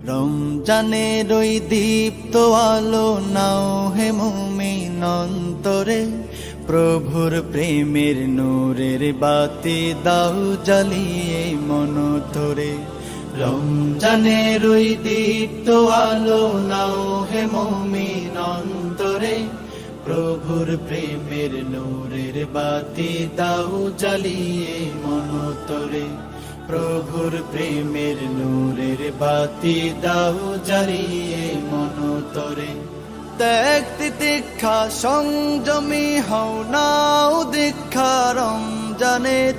রমজানের ওই দীপ্ত আলো নাও হে মুমিন অন্তরে, প্রভুর প্রেমের নূরের বাতি দাও জ্বালিয়ে মন তোরে। রমজানের ওই দীপ্ত আলো নাও হে মুমিন অন্তরে, প্রভুর প্রেমের নূরের বাতি দাও জ্বালিয়ে মন তোরে। প্রভুর প্রেমের নূরের বাতি দাও জ্বালিয়ে মন তোরে। ত্যাগ তিতিক্ষা সংযমী হও নাও দীক্ষা রমজানের,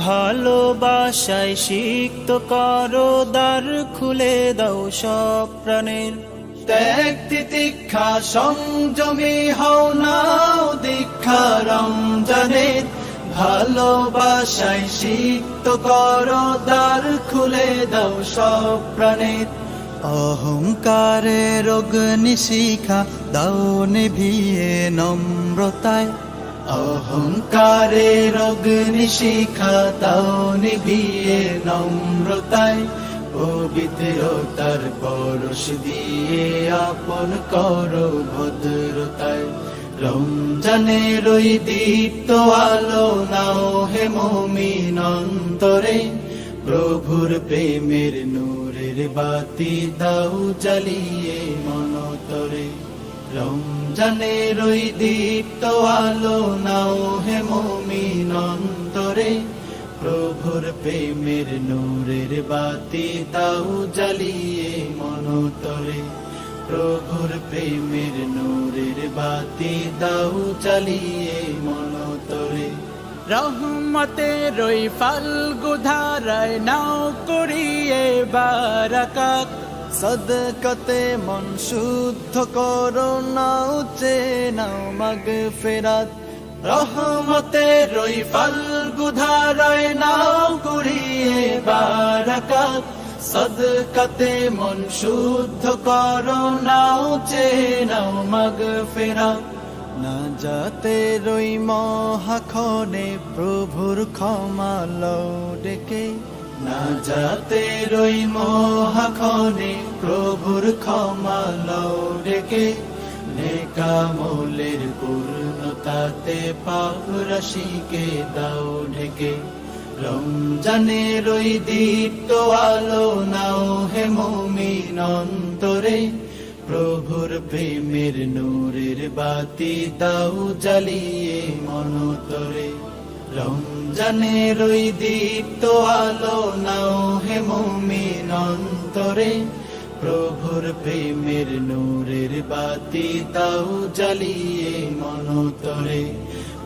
ভালোবাসায় সিক্ত করো দ্বার খুলে দাও সব প্রাণের। ত্যাগ তিতিক্ষা সংযমী হও নাও দীক্ষা রমজানের, ভালোবাসায় সিক্ত করো দ্বার খুলে দাও সব প্রাণের। অহংকারের অগ্নিশিখা দাও নিভিয়ে নম্রতায়, অহংকারের অগ্নিশিখা দাও নিভিয়ে নম্রতায়। পবিত্রতার পরশ দিয়ে আপন করো ভদ্রতায়। রমজানের ওই দীপ্ত আলো নাও হে মুমিন অন্তরে, প্রভুর প্রেমের নূরের বাতি দাও জ্বালিয়ে মন তোরে। রমজানের ওই দীপ্ত আলো নাও হে মুমিন অন্তরে, প্রভুর প্রেমের নূরের বাতি দাও জ্বালিয়ে মন তোরে। প্রভুর প্রেমের নূরের বাতি দাও জ্বালিয়ে মন তোরে। রহমতের ওই ফাল্গু ধারায় নাও করিয়ে বারাকাত, সদকাতে মন শুদ্ধ করো নাও নাও মাগফিরাত। রহমতের ওই ফাল্গু ধারায় নাও করিয়ে বারাকাত, সদকাতে মন শুদ্ধ করো নাও নাও মাগফিরাত। না যাতে রই মহাক্ষণে প্রভুর ক্ষমা লও ডেকে, না যাতে রই মহাক্ষণে প্রভুর ক্ষমা লও ডেকে। নেকামলের পূর্ণতাতে পাপ রাশিকে দাও ঢেকে। রমজানের ওই দীপ্ত আলো নাও হে মুমিন অন্তরে, প্রভুর প্রেমের নূরের বাতি দাও জ্বালিয়ে মন তোরে। রমজানের ওই দীপ্ত আলো নাও হে মুমিন অন্তরে, প্রভুর প্রেমের নূরের বাতি দাও জ্বালিয়ে মন তোরে।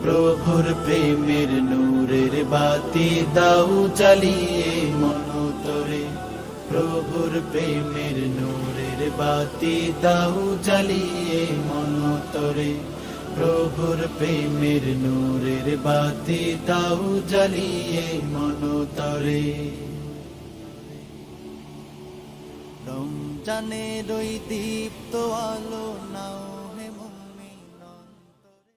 প্রভুর প্রেমের নূরের বাতি দাও জ্বালিয়ে মন তোরে। প্রভুর প্রেমের নূরের বাতি দাও জ্বালিয়ে মন তোরে। প্রভুর প্রেমের নূরের বাতি দাও জ্বালিয়ে মন তোরে। রমজানের ওই দীপ্ত আলো নাও